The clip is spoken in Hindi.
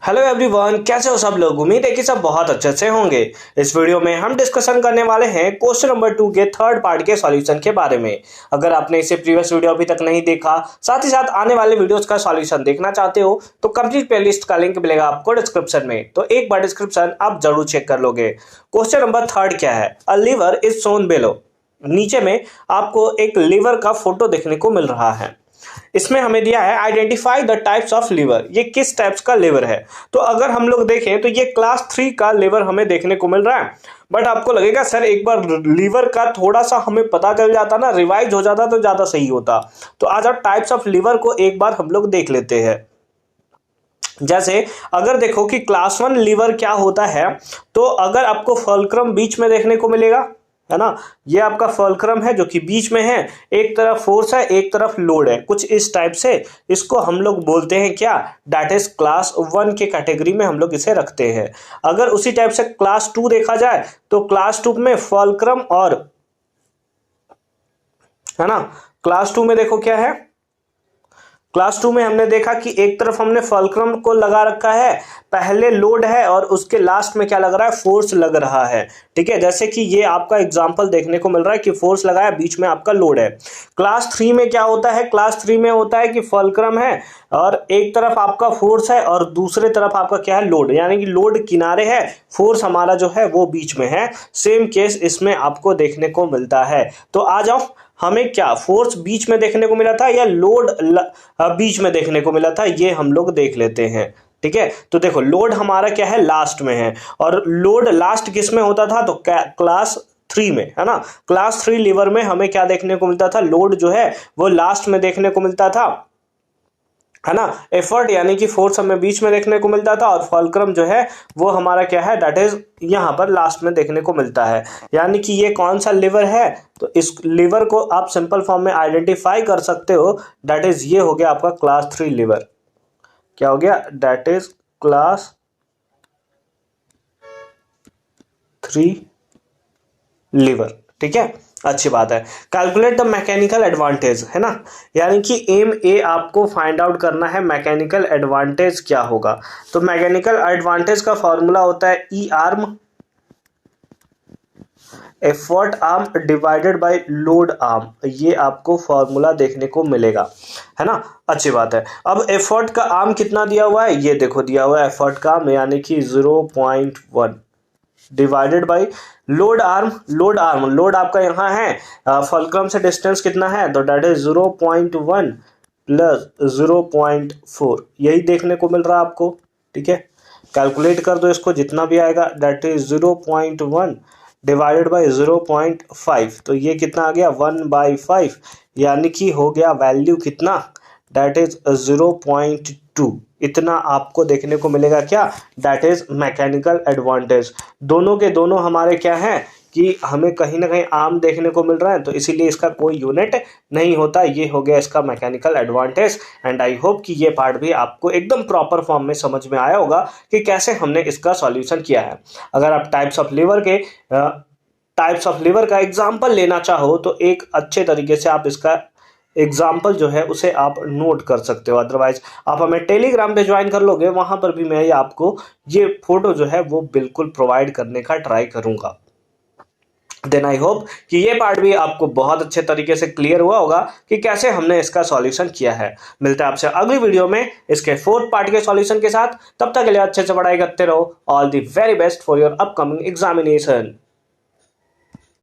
हेलो एवरीवन, कैसे हो सब लोग। उम्मीद है कि सब बहुत अच्छे से होंगे। इस वीडियो में हम डिस्कशन करने वाले हैं क्वेश्चन नंबर 2 के थर्ड पार्ट के सॉल्यूशन के बारे में। अगर आपने इसे प्रीवियस वीडियो अभी तक नहीं देखा, साथ ही साथ आने वाले वीडियोस का सॉल्यूशन देखना चाहते हो तो कंप्लीट प्लेलिस्ट का लिंक मिलेगा आपको डिस्क्रिप्शन में, तो एक बार डिस्क्रिप्शन आप जरूर चेक कर लोगे। क्वेश्चन नंबर थर्ड क्या है, a lever is shown below. नीचे में आपको एक लीवर का फोटो देखने को मिल रहा है। इसमें हमें दिया है identify the types of lever, ये किस टाइप्स का लीवर है। तो अगर हम लोग देखें तो ये क्लास 3 का लीवर हमें देखने को मिल रहा है। बट आपको लगेगा सर एक बार लीवर का थोड़ा सा हमें पता चल जाता ना, रिवाइज हो जाता तो ज्यादा सही होता। तो आज आप टाइप्स ऑफ लीवर को एक बार हम लोग देख लेते हैं। जैसे अगर देखो कि क्लास 1 लीवर क्या होता है, तो अगर आपको फुलक्रम बीच में देखने को मिलेगा, है ना। ये आपका फुलक्रम है जो कि बीच में है, एक तरफ फोर्स है एक तरफ लोड है, कुछ इस टाइप से। इसको हम लोग बोलते हैं क्या, दैट इज क्लास 1 के कैटेगरी में हम लोग इसे रखते हैं। अगर उसी टाइप से क्लास 2 देखा जाए तो क्लास 2 में फुलक्रम और, है ना, क्लास 2 में देखो क्या है, क्लास 2 में हमने देखा कि एक तरफ हमने फुलक्रम को लगा रखा है, पहले लोड है और उसके लास्ट में क्या लग रहा है, फोर्स लग रहा है। ठीक है, जैसे कि ये आपका एग्जांपल देखने को मिल रहा है कि फोर्स लगाया, बीच में आपका लोड है। क्लास 3 में क्या होता है, क्लास 3 में होता है कि फुलक्रम है और एक तरफ आपका फोर्स है और दूसरे तरफ आपका क्या है, लोड, यानी कि लोड किनारे है, फोर्स हमारा जो है वो बीच में है। सेम केस इसमें आपको देखने को मिलता है। तो आ जाओ, हमें क्या फोर्स बीच में देखने को मिला था या लोड बीच में देखने को मिला था, ये हम लोग देख लेते हैं। ठीक है, तो देखो लोड हमारा क्या है, लास्ट में है। और लोड लास्ट किस में होता था, तो क्लास 3 में, है ना। क्लास 3 लीवर में हमें क्या देखने को मिलता था, लोड जो है वो लास्ट में देखने को मिलता था, है ना। एफर्ट यानी कि फोर्स हमें बीच में देखने को मिलता था और फुलक्रम जो है वो हमारा क्या है, दैट इज यहां पर लास्ट में देखने को मिलता है। यानी कि ये कौन सा लीवर है, तो इस लीवर को आप सिंपल फॉर्म में आइडेंटिफाई कर सकते हो, दैट इज ये हो गया आपका क्लास 3 लीवर। क्या हो गया, दैट इज क्लास 3 लीवर। ठीक है, अच्छी बात है। कैलकुलेट द मैकेनिकल एडवांटेज, है ना, यानी कि एम ए आपको फाइंड आउट करना है मैकेनिकल एडवांटेज क्या होगा। तो मैकेनिकल एडवांटेज का फॉर्मूला होता है E arm effort arm divided by load arm, ये आपको फॉर्मूला देखने को मिलेगा, है ना। अच्छी बात है। अब एफर्ट का आर्म कितना दिया हुआ है, ये देखो दिया हुआ है एफर्ट का आर्म यानी कि 0.1 divided by load arm. Load आपका यहाँ है, फुलक्रम से डिस्टेंस कितना है, तो दैट इज 0.1 प्लस 0.4, यही देखने को मिल रहा है आपको। ठीक है, कैलकुलेट कर दो इसको, जितना भी आएगा दैट इज 0.1 डिवाइडेड बाय 0.5, तो ये कितना आ गया, 1/5, यानी कि हो गया वैल्यू कितना, दैट इज 0.2। इतना आपको देखने को मिलेगा क्या, दैट इज मैकेनिकल एडवांटेज। दोनों के दोनों हमारे क्या है कि हमें कहीं ना कहीं आर्म देखने को मिल रहा है, तो इसीलिए इसका कोई यूनिट नहीं होता। ये हो गया इसका mechanical advantage. And I hope कि ये पार्ट भी आपको एकदम प्रॉपर फॉर्म में समझ में आया होगा कि कैसे हमने इसका सॉल्यूशन किया है। अगर आप टाइप्स ऑफ लीवर का एग्जाम्पल लेना चाहो तो एक अच्छे तरीके से आप इसका एग्जाम्पल जो है उसे आप नोट कर सकते हो। अदरवाइज आप हमें टेलीग्राम पे ज्वाइन कर लोगे, वहां पर भी मैं आपको ये फोटो जो है वो बिल्कुल प्रोवाइड करने का ट्राई करूंगा। देन आई होप कि ये पार्ट भी आपको बहुत अच्छे तरीके से क्लियर हुआ होगा कि कैसे हमने इसका सॉल्यूशन किया है। मिलते हैं आपसे अगली वीडियो में इसके फोर्थ पार्ट के सॉल्यूशन के साथ। तब तक के लिए अच्छे से पढ़ाई करते रहो। All the very best for your upcoming examination.